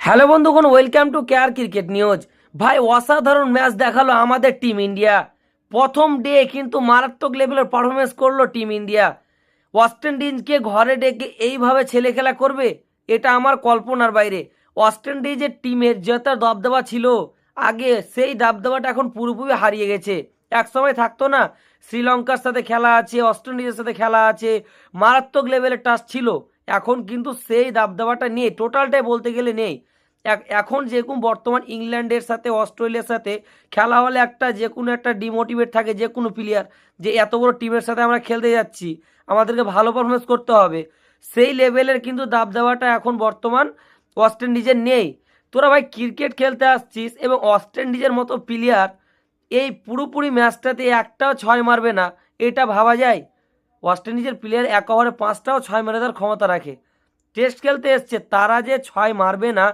Hello বন্ধুগণ, welcome to care cricket news. ভাই, অসাধারণ ম্যাচ দেখালো আমাদের টিম ইন্ডিয়া। প্রথম ডে কিন্তু মারাত্মক লেভেলের পারফরমেন্স করলো টিম ইন্ডিয়া। ওয়েস্ট ইন্ডিজকে ঘরে ডেকে এইভাবে ছেলে খেলা করবে, এটা আমার কল্পনার বাইরে। ওয়েস্ট ইন্ডিজের টিমের যত দবদবা ছিল আগে, সেই দবদবাটা এখন পুরোপুরি হারিয়ে গেছে। এক সময় থাকতো না, শ্রীলঙ্কার সাথে খেলা আছে, ওয়েস্ট ইন্ডিজের সাথে খেলা আছে, মারাত্মক লেভেলের টাচ ছিল। এখন কিন্তু সেই দাবদাবাটা নেই, টোটালটাই বলতে গেলে নেই। এখন যেরকম বর্তমান ইংল্যান্ডের সাথে অস্ট্রেলিয়ার সাথে খেলা হলে একটা যে কোনো একটা ডিমোটিভেট থাকে যে কোনো প্লেয়ার, যে এত বড় টিমের সাথে আমরা খেলতে যাচ্ছি, আমাদেরকে ভালো পারফরমেন্স করতে হবে। সেই লেভেলের কিন্তু দাবদাবাটা এখন বর্তমান ওয়েস্ট ইন্ডিজের নেই। তোরা ভাই ক্রিকেট খেলতে আসছিস এবং ওয়েস্ট ইন্ডিজের মতো প্লেয়ার এই পুরোপুরি ম্যাচটাতে একটাও ছয় মারবে না, এটা ভাবা যায়? ওয়েস্ট ইন্ডিজের প্লেয়ার এক ওভারে 5টাও ছয় মেরে দেওয়ার ক্ষমতা রাখে। টেস্ট খেলতে এসছে, তারা যে ছয় মারবে না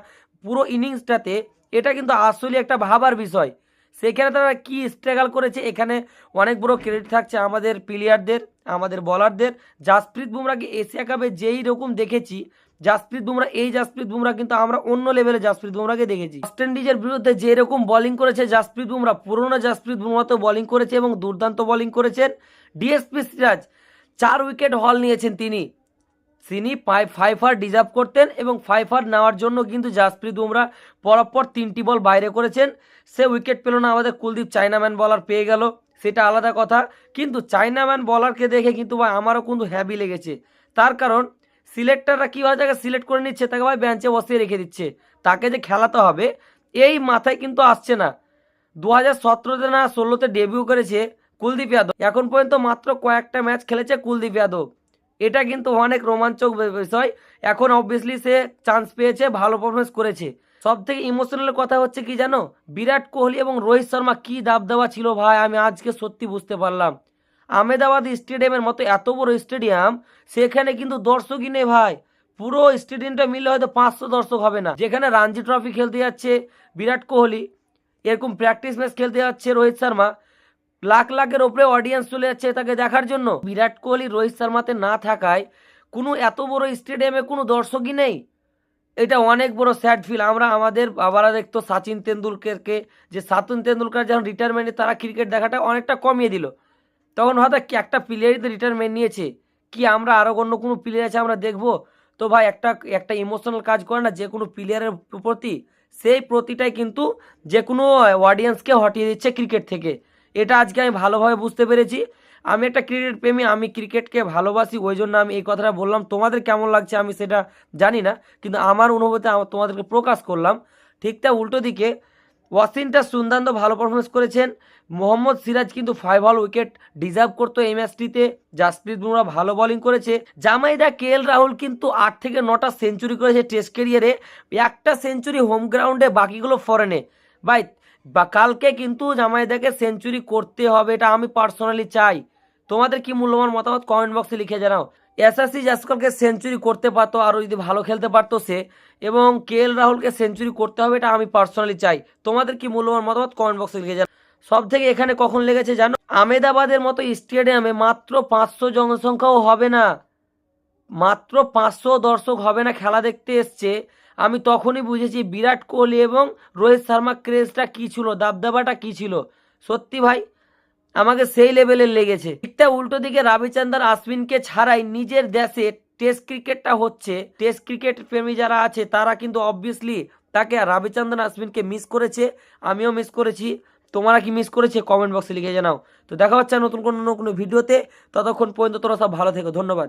পুরো ইনিংসটাতে, এটা কিন্তু আসলে একটা ভাবার বিষয়। সেখানে তারা কি স্ট্রাগল করেছে, এখানে অনেক বড় ক্রেডিট থাকছে আমাদের প্লেয়ারদের, আমাদের বলারদের। জাসপ্রীত বুমরাকে এশিয়া কাপে যেই রকম দেখেছি, জাসপ্রীত বুমরা কিন্তু আমরা অন্য লেভেলে জাসপ্রীত বুমরাকে দেখেছি। ওয়েস্ট ইন্ডিজের বিরুদ্ধে যেরকম বোলিং করেছে জাসপ্রীত বুমরা, পুরোনো জাসপ্রীত বুমরা তো বোলিং করেছে এবং দুর্দান্ত বোলিং করেছেন। ডিএসপি সিরাজ 4 উইকেট হল নিয়েছেন তিনি। 5 ডিজার্ভ করতেন এবং 5 নেওয়ার জন্য কিন্তু জাসপ্রীত বুমরা পরপর 3টি বল বাইরে করেছেন। সে উইকেট পেল না, আমাদের কুলদীপ চাইনাম্যান বলার পেয়ে গেল, সেটা আলাদা কথা। কিন্তু চাইনাম্যান বলারকে দেখে কিন্তু ভাই আমারও কিন্তু হ্যাপি লেগেছে। তার কারণ সিলেক্টররা কীভাবে তাকে সিলেক্ট করে নিচ্ছে, তাকে ভাই বেঞ্চে বসিয়ে রেখে দিচ্ছে। তাকে যে খেলাতে হবে এই মাথায় কিন্তু আসছে না। 2017-তে না 16-তে ডেবিউ করেছে কুলদীপ যাদব, এখন পর্যন্ত মাত্র কয়েকটা ম্যাচ খেলেছে কুলদীপ যাদব। এটা কিন্তু অনেক রোমাঞ্চক বিষয়। এখন অবভিয়াসলি সে চান্স পেয়েছে, ভালো পারফরমেন্স করেছে। সব থেকে ইমোশনাল কথা হচ্ছে কি জানো, বিরাট কোহলি এবং রোহিত শর্মা কি দাবদাবা ছিল ভাই, আমি আজকে সত্যি বুঝতে পারলাম। আহমেদাবাদ স্টেডিয়ামের মতো এত বড় স্টেডিয়াম, সেখানে কিন্তু দর্শকই নেই ভাই। পুরো স্টেডিয়ামটা মিলে হয়তো 500 দর্শক হবে না। যেখানে রঞ্জি ট্রফি খেলতে যাচ্ছে বিরাট কোহলি, এরকম প্র্যাকটিস ম্যাচ খেলতে যাচ্ছে রোহিত শর্মা, লাখ লাখের ওপরে অডিয়েন্স চলে যাচ্ছে তাকে দেখার জন্য। বিরাট কোহলি রোহিত শর্মাতে না থাকায় কোনো এত বড় স্টেডিয়ামে কোনো দর্শকই নেই, এটা অনেক বড় স্যাড ফিল। আমাদের বাবারা দেখতো সচিন তেন্ডুলকরকে, যে সচিন তেন্ডুলকর যখন রিটায়ারমেন্টে তারা ক্রিকেট দেখাটা অনেকটা কমিয়ে দিল, তখন হয়তো একটা প্লেয়ারই তো রিটায়ারমেন্ট নিয়েছে, কি আমরা আরও অন্য কোনো প্লেয়ার আছে আমরা দেখবো? তো ভাই একটা একটা ইমোশনাল কাজ করে না যে কোনো প্লেয়ারের প্রতি, সেই প্রতিটাই কিন্তু যে কোনো অডিয়েন্সকে হটিয়ে দিচ্ছে ক্রিকেট থেকে। এটা আজকে আমি ভালোভাবে বুঝতে পেরেছি। আমি একটা ক্রিকেট প্রেমী, আমি ক্রিকেটকে ভালোবাসি, ওই জন্য আমি এই কথাটা বললাম। তোমাদের কেমন লাগছে আমি সেটা জানি না, কিন্তু আমার অনুভূতি তোমাদেরকে প্রকাশ করলাম। ঠিক তা উল্টো দিকে ওয়াসিংটন সুন্দর ভালো পারফরমেন্স করেছেন। মোহাম্মদ সিরাজ কিন্তু 5 উইকেট ডিজার্ভ করতো এই ম্যাচটিতে। জাসপ্রীত বুমরা ভালো বোলিং করেছে। জামাইদা কেএল রাহুল কিন্তু 8 থেকে 9টা সেঞ্চুরি করেছে টেস্ট ক্যারিয়ারে, একটা সেঞ্চুরি হোম গ্রাউন্ডে, বাকিগুলো ফরেনে। ভাই কালকে কিন্তু জামাইদাকে সেঞ্চুরি করতে হবে, এটা আমি পার্সোনালি চাই। তোমাদের কি মূল্যবান মতামত কমেন্ট বক্সে লিখে জানাও। এসএসসি জাসকলকে সেঞ্চুরি করতে পারতো, আরও যদি ভালো খেলতে পারতো সে, এবং কেএল রাহুলকে সেঞ্চুরি করতে হবে, এটা আমি পার্সোনালি চাই। তোমাদের কি মূল্যবান মতামত কমেন্ট বক্সে লিখে জানাও। সব থেকে এখানে কখন লেগেছে জানো, আহমেদাবাদের মতো স্টেডিয়ামে মাত্র 500 জনসংখ্যাও হবে না, মাত্র 500 দর্শক হবে না খেলা দেখতে এসছে। আমি তখনই বুঝেছি বিরাট কোহলি এবং রোহিত শর্মা ক্রেজটা কী ছিল, দাবদাবাটা কী ছিল। সত্যি ভাই আমাকে সেই লেভেলের লেগেছে। ঠিকটা উল্টো দিকে রবিচন্দ্রন অশ্বিনকে ছাড়াই নিজের দেশে টেস্ট ক্রিকেটটা হচ্ছে। টেস্ট ক্রিকেট প্রেমী যারা আছে তারা কিন্তু অবভিয়াসলি তাকে রবিচন্দ্রন অশ্বিনকে মিস করেছে, আমিও মিস করেছি। তোমরা কি মিস করেছে কমেন্ট বক্সে লিখে জানাও। তো দেখা হচ্ছে নতুন কোনো ভিডিওতে, ততক্ষণ পর্যন্ত তোরা সব ভালো থেকো, ধন্যবাদ।